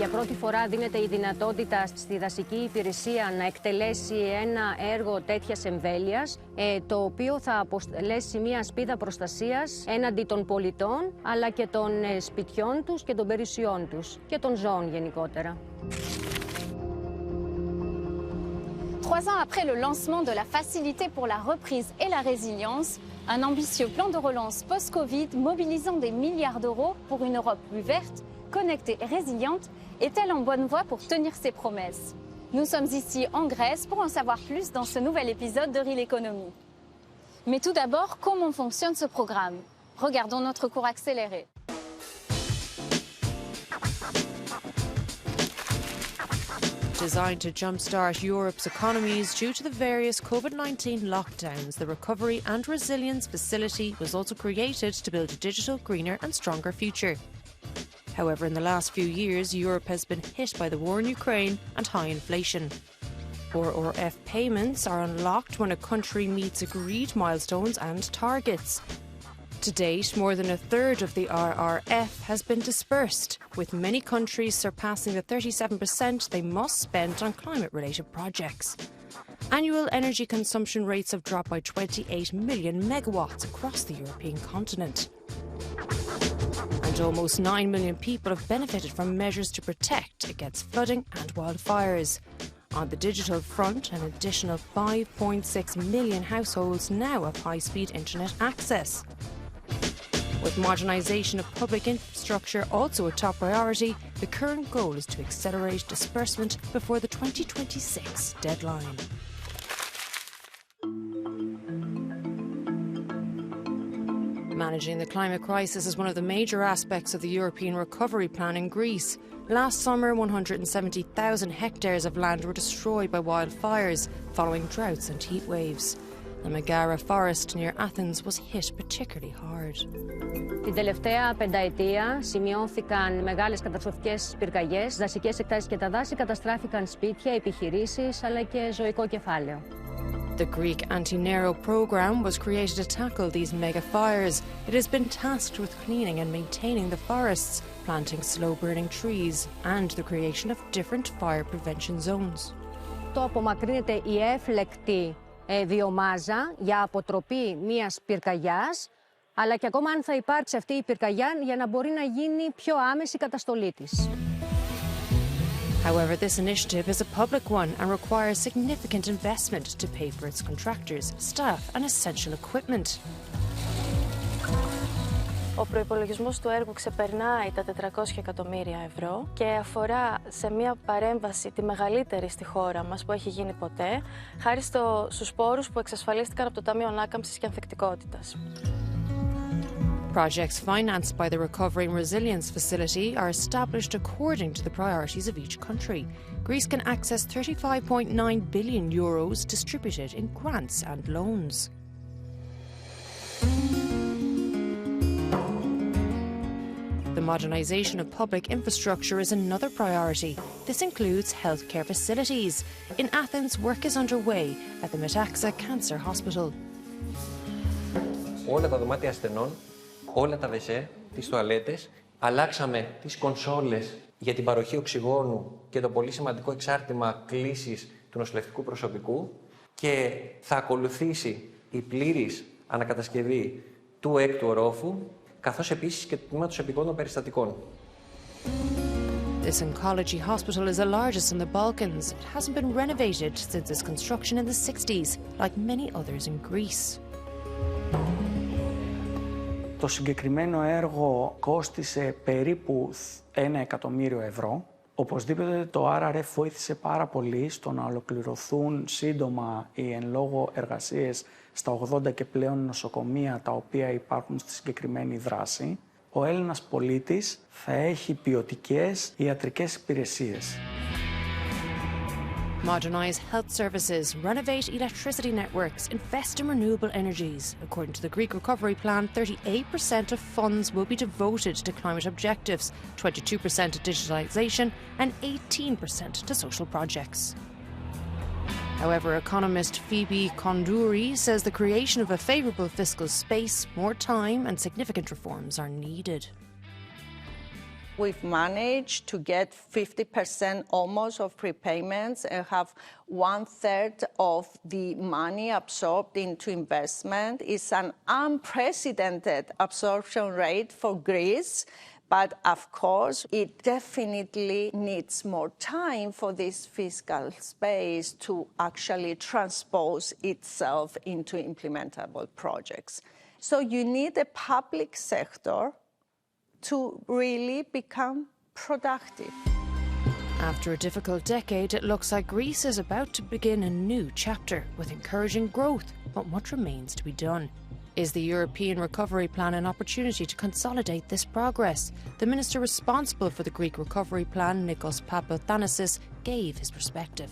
Για πρώτη φορά δίνεται η δυνατότητα στη δασική υπηρεσία να εκτελέσει ένα έργο τέτοιας εμβέλειας, το οποίο θα αποτελέσει μια σπίδα προστασίας έναντι των πολιτών, αλλά και των σπιτιών τους και των περιουσιών τους και των ζώων γενικότερα. 3 ans après le lancement de la Facilité pour la reprise et la résilience, un ambitieux plan de relance post-Covid mobilisant des milliards d'euros pour une Europe plus verte, connectée et résiliente, est-elle en bonne voie pour tenir ses promesses? Nous sommes ici en Grèce pour en savoir plus dans ce nouvel épisode de Real Economy. Mais tout d'abord, comment fonctionne ce programme? Regardons notre cours accéléré. Designed to jumpstart Europe's economies due to the various COVID-19 lockdowns, the Recovery and Resilience Facility was also created to build a digital, greener and stronger future. However, in the last few years, Europe has been hit by the war in Ukraine and high inflation. RRF payments are unlocked when a country meets agreed milestones and targets. To date, more than a third of the RRF has been dispersed, with many countries surpassing the 37% they must spend on climate-related projects. Annual energy consumption rates have dropped by 28 million megawatts across the European continent. And almost 9 million people have benefited from measures to protect against flooding and wildfires. On the digital front, an additional 5.6 million households now have high-speed internet access. With modernisation of public infrastructure also a top priority, the current goal is to accelerate disbursement before the 2026 deadline. Managing the climate crisis is one of the major aspects of the European Recovery Plan in Greece. Last summer, 170,000 hectares of land were destroyed by wildfires following droughts and heat waves. The Megara forest near Athens was hit particularly hard. Την τελευταία πενταετία σημειώθηκαν μεγάλες καταστροφικές πυρκαγιές, δασικές εκτάσεις και τα δάση καταστράφηκαν σπίτια, επιχειρήσεις αλλά και ζωικό κεφάλαιο. The Greek anti-Nero program was created to tackle these mega fires. It has been tasked with cleaning and maintaining the forests, planting slow-burning trees, and the creation of different fire prevention zones. Το απομακρύνεται η έφλεκτη βιομάζα για αποτροπή μιας πυρκαγιάς, αλλά και ακόμα αν θα υπάρξει αυτή η πυρκαγιά για να μπορεί να γίνει πιο άμεση καταστολή της. However, this initiative is a public one and requires significant investment to pay for its contractors, staff and essential equipment. Ο προϋπολογισμός του έργου ξεπερνάει τα 400 εκατομμύρια ευρώ και αφορά σε μια παρέμβαση τη μεγαλύτερη στη χώρα μας που έχει γίνει ποτέ, χάρη στους πόρους που εξασφαλίστηκαν από το Ταμείο Ανάκαμψης και Ανθεκτικότητας. Projects financed by the Recovery and Resilience Facility are established according to the priorities of each country. Greece can access €35.9 billion distributed in grants and loans. The modernisation of public infrastructure is another priority. This includes healthcare facilities. In Athens, work is underway at the Metaxa Cancer Hospital. Όλα τα δωμάτια ασθενών, όλα τα WC, τις τουαλέτες, αλλάξαμε τις κονσόλες για την παροχή οξυγόνου και το πολύ σημαντικό εξάρτημα κλήσης του νοσηλευτικού προσωπικού και θα ακολουθήσει η πλήρης ανακατασκευή του έκτου ορόφου, καθώς επίσης και το τμήμα των επικόντων περιστατικών. This oncology hospital is the largest in the Balkans. It hasn't been renovated since its construction in the 60s, like many others in Greece. Το συγκεκριμένο έργο κόστισε περίπου 1 εκατομμύριο ευρώ. Οπωσδήποτε το RRF βοήθησε πάρα πολύ στο να ολοκληρωθούν σύντομα οι εν λόγω εργασίες στα 80 και πλέον νοσοκομεία τα οποία υπάρχουν στη συγκεκριμένη δράση. Ο Έλληνας πολίτης θα έχει ποιοτικές ιατρικές υπηρεσίες. Modernise health services, renovate electricity networks, invest in renewable energies. According to the Greek Recovery Plan, 38% of funds will be devoted to climate objectives, 22% to digitalisation and 18% to social projects. However, economist Phoebe Kondouri says the creation of a favourable fiscal space, more time and significant reforms are needed. We've managed to get 50% almost of prepayments and have 1/3 of the money absorbed into investment. It's an unprecedented absorption rate for Greece. But of course, it definitely needs more time for this fiscal space to actually transpose itself into implementable projects. So you need a public sector to really become productive. After a difficult decade, it looks like Greece is about to begin a new chapter with encouraging growth. But what remains to be done? Is the European Recovery Plan an opportunity to consolidate this progress? The minister responsible for the Greek Recovery Plan, Nikos Papathanasis, gave his perspective.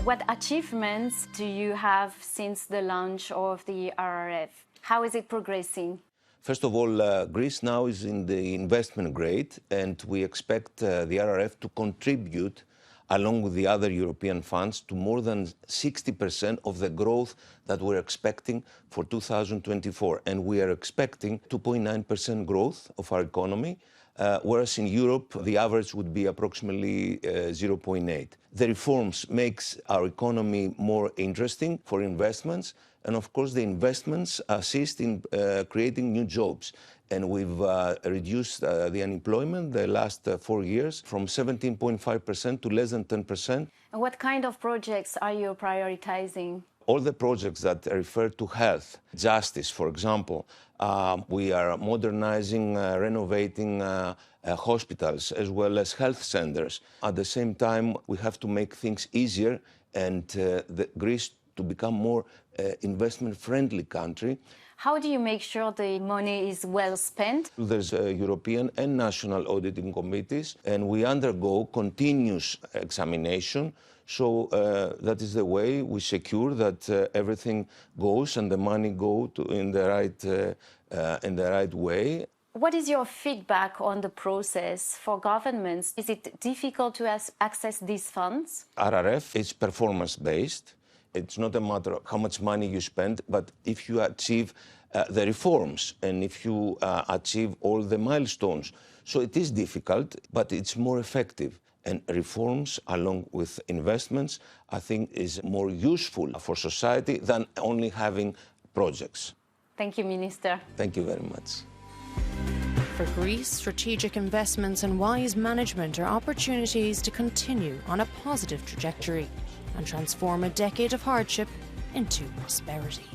What achievements do you have since the launch of the RRF? How is it progressing? First of all, Greece now is in the investment grade, and we expect the RRF to contribute, along with the other European funds, to more than 60% of the growth that we're expecting for 2024. And we are expecting 2.9% growth of our economy, whereas in Europe, the average would be approximately 0.8. The reforms makes our economy more interesting for investments, and of course, the investments assist in creating new jobs. And we've reduced the unemployment the last 4 years from 17.5% to less than 10%. And what kind of projects are you prioritizing? All the projects that refer to health, justice, for example. We are modernizing, renovating hospitals as well as health centers. At the same time, we have to make things easier and Greece to become more investment-friendly country. How do you make sure the money is well spent? There's European and national auditing committees, and we undergo continuous examination. So that is the way we secure that everything goes and the money go in the right way. What is your feedback on the process for governments? Is it difficult to access these funds? RRF is performance-based. It's not a matter of how much money you spend, but if you achieve the reforms and if you achieve all the milestones. So it is difficult, but it's more effective. And reforms, along with investments, I think is more useful for society than only having projects. Thank you, Minister. Thank you very much. For Greece, strategic investments and wise management are opportunities to continue on a positive trajectory and transform a decade of hardship into prosperity.